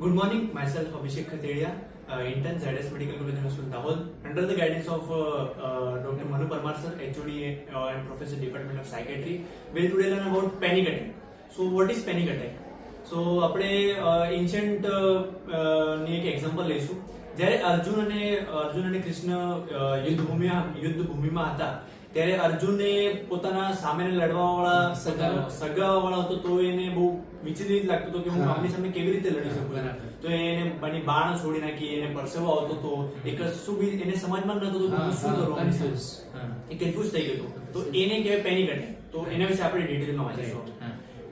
Good morning, myself Abhishek Khateria, intern ZS Medical College University Dahod, under the guidance of Dr. Manu Parmar sir, HOD and Professor Department of Psychiatry. We'll today learn about panic attack. So what is panic attack? So આપણે એન્શન્ટ ની એક example લઈશું. જ્યારે અર્જુન અને કૃષ્ણ યુદ્ધભૂમિમાં હતા ત્યારે અર્જુનને પોતાના સામે લડવાવાળા સગાવાળા હતો તો એને બહુ વિચલિત લાગતું હતું કે હું આમની સામે કેવી રીતે લડી શકું. તો એને બાણ છોડી નાખી, એને પરસેવો આવતો હતો, એ કશું બી એને સમજમાં નતો તો હું શું કરું, એ કન્ફ્યુઝ થઈ ગયો. તો એને કહેવાય પેનિક અટેક. તો એના વિશે આપણે ડિટેલમાં વાંચીશું.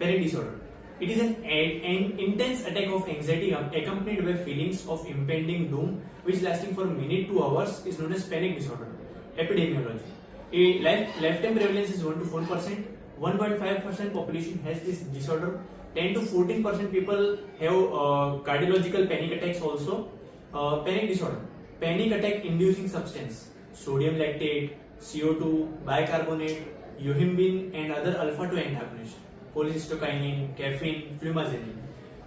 Panic disorder. It is an intense attack of anxiety accompanied by feelings of impending doom, which lasting for minutes to hours is known as panic disorder. Epidemiology. A lifetime prevalence is 1 to 4%. 1.5% population has this disorder. 10 to 14% people have cardiological panic attacks also. Panic disorder. Panic attack inducing substance. Sodium lactate, CO2, bicarbonate, yohimbine and other alpha-2 antagonists. Cholecystokinin, caffeine, flumazenine.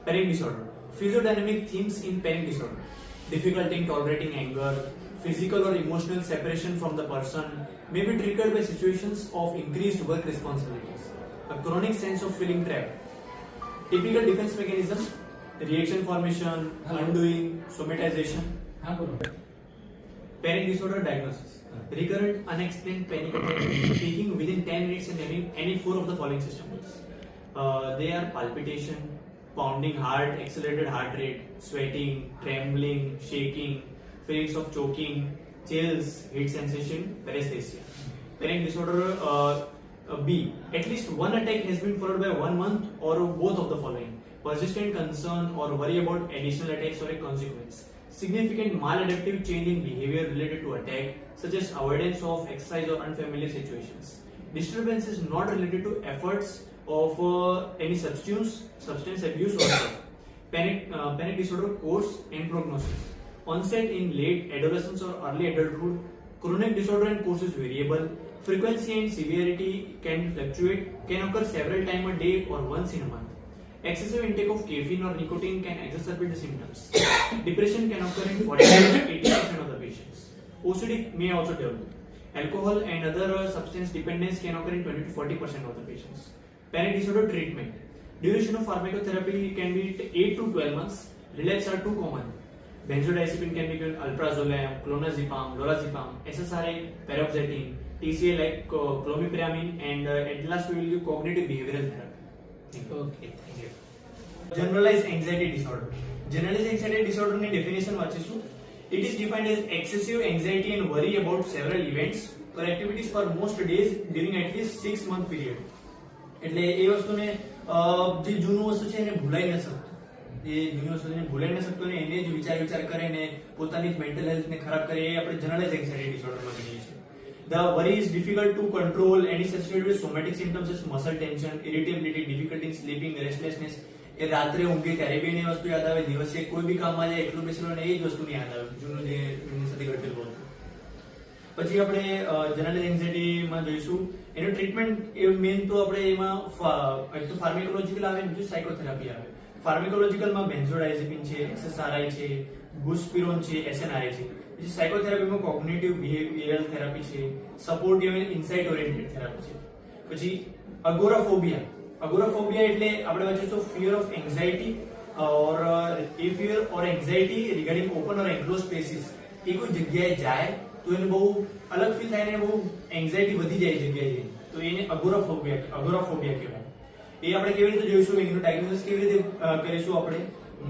Panic disorder. Physiodynamic themes in panic disorder. Difficulty in tolerating anger, physical or emotional separation from the person may be triggered by situations of increased work responsibilities. A chronic sense of feeling trapped. Typical defense mechanism: reaction formation, undoing, somatization. Panic disorder diagnosis. Recurrent unexplained panic attack peaking within 10 minutes and having any four of the following symptoms. They are palpitation, pounding heart, accelerated heart rate, sweating, trembling, shaking, feelings of choking, chills, heat sensation, paresthesia. Panic disorder B. At least one attack has been followed by 1 month or both of the following: persistent concern or worry about additional attacks or a consequence. Significant maladaptive change in behavior related to attack, such as avoidance of exercise or unfamiliar situations. Disturbances not related to efforts of any substance abuse or drug. Panic disorder course and prognosis. Onset in late adolescence or early adulthood. Chronic disorder and course is variable. Frequency and severity can fluctuate, can occur several times a day or once in a month. Excessive intake of caffeine or nicotine can exacerbate the symptoms. Depression can occur in 40-80% of the patients. OCD may also develop. Alcohol and other substance dependence can occur in 20 to 40% of the patients. Panic disorder treatment. Duration of pharmacotherapy can be 8 to 12 months. Relapse are too common. Benzodiazepine can be given: alprazolam, clonazepam, lorazepam, SSRI, paroxetine, TCA like clomipramine, and at last we will give cognitive behavioral therapy. Okay, thank you. Generalized anxiety disorder. Generalized anxiety disorder ની definition વાંચીશું. It is defined as excessive anxiety and worry about several events or activities for most days during at least 6-month period. એટલે એ વસ્તુને જે જૂનું વસ્તુ છે એને ભૂલાઈ ન શકતું, એ જૂની વસ્તુને ભૂલાઈ ન શકતો ને એને જ વિચાર કરે ને પોતાની જ મેન્ટલ હેલ્થને ખરાબ કરે, એ આપણે જનરલાઇઝ એન્ઝાઇટી ડિસઓર્ડરમાં કહીએ છીએ. The worry is difficult to control and is associated with somatic symptoms such as muscle tension, irritability, difficulty in sleeping, restlessness. એ રાત્રે ઊંઘે ત્યારે બી એની વસ્તુ યાદ આવે, દિવસે કોઈ બી કામમાં જાય એકલું બેસેલો ને એ જ વસ્તુની યાદ આવે, જૂનું જે એમની સાથે ઘટેલું હતું. પછી આપણે જનરલ એન્ઝાઇટીમાં જોઈશું એનું ટ્રીટમેન્ટ. એ મેઇન તો આપણે એમાં એક તો ફાર્મેકોલોજીકલ આવે, બીજું સાયકોથેરાપી આવે. ફાર્મેકોલોજીકલમાં બેન્ઝોડાઇઝેપિન છે, SSRI છે, બુસ્પિરોન છે, SNRI છે. પછી સાયકોથેરાપીમાં કોગ્નિટિવ બિહેવિયરલ થેરાપી છે, supportive and insight oriented therapy છે. પછી અગોરાફોબિયા. અગોરાફોબિયા એટલે આપણે વાંચીશું fear of anxiety or a fear or anxiety regarding open or enclose spaces. એ કોઈ જગ્યાએ જાય તો એને બહુ અલગ ફીલ થાય ને બહુ એન્ઝાઇટી વધી જાય જગ્યાએ, તો એને અગોરાફોબિયા કહેવાય. એ આપણે કેવી રીતે જોઈશું, એનું ડાયગ્નોસિસ કેવી રીતે કરીશું આપણે?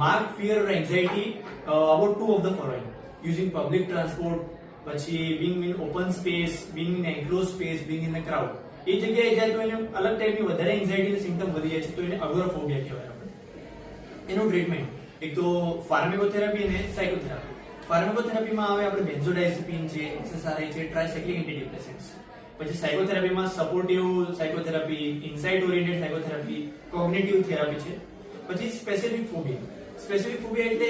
Mark fear or anxiety about 2 of the following: using public transport, પછી being in open space, being in enclose space, being in the crowd. એ જગ્યાએ જાય તો એને અલગ ટાઈપની વધારે એન્ઝાઇટીના સિમ્પટમ વધી જાય છે, તો એને અગોરાફોબિયા કહેવાય આપણે. એનું ટ્રીટમેન્ટ એક તો ફાર્મેકોથેરાપી અને સાયકોથેરાપી. ફાર્મેકોથેરાપીમાં આવે આપણે બેન્ઝોડાઇઝેપિન છે, SSRI છે, ટ્રાયસાઇક્લિક એન્ટીડિપ્રેસન્ટ્સ. પછી સાયકોથેરાપીમાં supportive psychotherapy, insight oriented psychotherapy, cognitive therapy છે. પછી સ્પેસિફિક ફોબિયા. સ્પેસિફિક ફોબિયા એટલે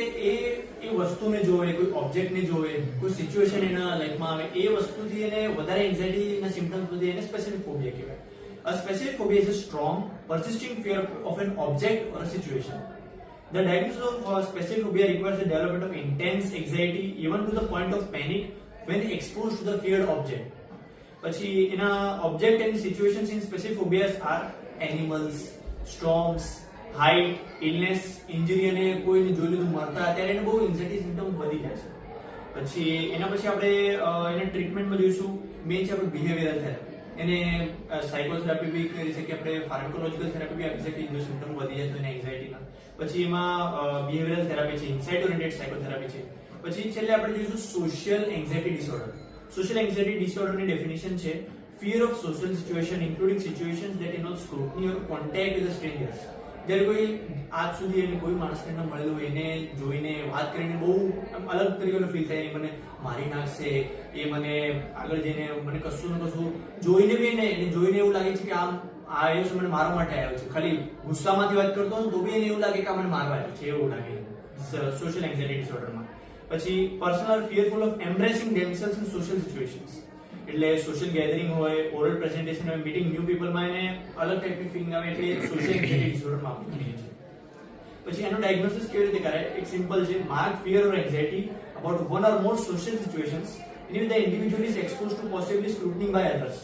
એ વસ્તુને જોવે, કોઈ ઓબ્જેક્ટને જોવે, કોઈ સિચ્યુએશન એના લાઈફમાં આવે, એ વસ્તુથી એને વધારે એન્ઝાઇટીના સિમ્પટમ્સ વધી, એને સ્પેસિફિક ફોબિયા કહેવાય. A specific phobia is a strong, persisting fear of an object or a situation. The diagnosis of specific phobia requires the development of intense anxiety, even to the point of panic, when exposed to the feared object. પછી એના object and situations in specific phobias are animals, storms, height, illness, injury અને કોઈને જોઈ લીધું મરતા ત્યારે એને બહુ એન્ઝાઇટી સિમ્પટમ વધી જાય છે. પછી એના પછી આપણે એને ટ્રીટમેન્ટમાં જોઈશું. મેઇન છે આપણે બિહેવિયરલ થેરાપી. એને સાયકોથેરાપી બી કરી શકીએ આપણે, ફાર્માકોલોજીકલ થેરાપી બી આપી શકીએ જો સિમ્પટમ વધી જાય તો એને એન્ઝાઇટીના. પછી એમાં બિહેવિયરલ થેરાપી છે, ઇન્સાઇટ ઓરિએન્ટેડ સાયકોથેરાપી છે. પછી છેલ્લે આપણે જોઈશું social anxiety disorder. Social anxiety ડિસઓર્ડરની ડેફિનેશન છે fear of social situation including situations that involve scrutiny or contact with the strangers. જ્યારે કોઈ આજ સુધી એને કોઈ માણસને ન મળેલું હોય, એને જોઈને વાત કરીને બહુ અલગ તરીકેનો ફીલ થાય, મને મારી નાખશે, એ મને આગળ જઈને મને કશું ને કશું જોઈને બી એને જોઈને એવું લાગે છે કે આમ આવ્યો છે, મને મારવા માટે આવ્યો છે. ખાલી ગુસ્સામાંથી વાત કરતો હોય તો બી એને એવું લાગે કે આ મને મારવા આવ્યો છે, એવું લાગે સોશિયલ એન્ઝાઇટી ડિસઓર્ડરમાં. પછી personal fearful of embarrassing themselves in social situations. એટલે સોશિયલ ગેધરિંગ હોય, ઓરલ પ્રેઝન્ટેશન હોય, મીટિંગ ન્યૂ પીપલમાં એને અલગ ટાઈપની ફિલિંગ આવે, એટલે સોશિયલ એન્ઝાઇટી ડિસઓર્ડરમાં આપણે કહીએ છીએ. પછી એનું ડાયગ્નોસિસ કેવી રીતે કરાય? એક સિમ્પલ છે, mark fear or anxiety about one or more social situations in which the individual is exposed to possibly scrutiny by others.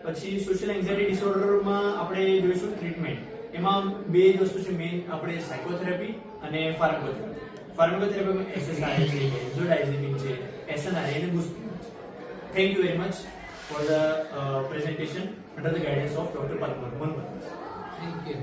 પછી સોશિયલ એન્ઝાઇટી ડિસઓર્ડરમાં આપણે જોઈશું ટ્રીટમેન્ટ. એમાં બે જ વસ્તુ છે મેઇન, આપણે સાયકોથેરાપી અને ફાર્માકોથેરાપી. ફાર્માકોથેરાપીમાં SSRI છે, બેન્ઝોડાઇઝેપિન છે, SNRI અને બુસ્પિન. Thank you very much for the presentation under the guidance of Dr. Palmer. Thank you.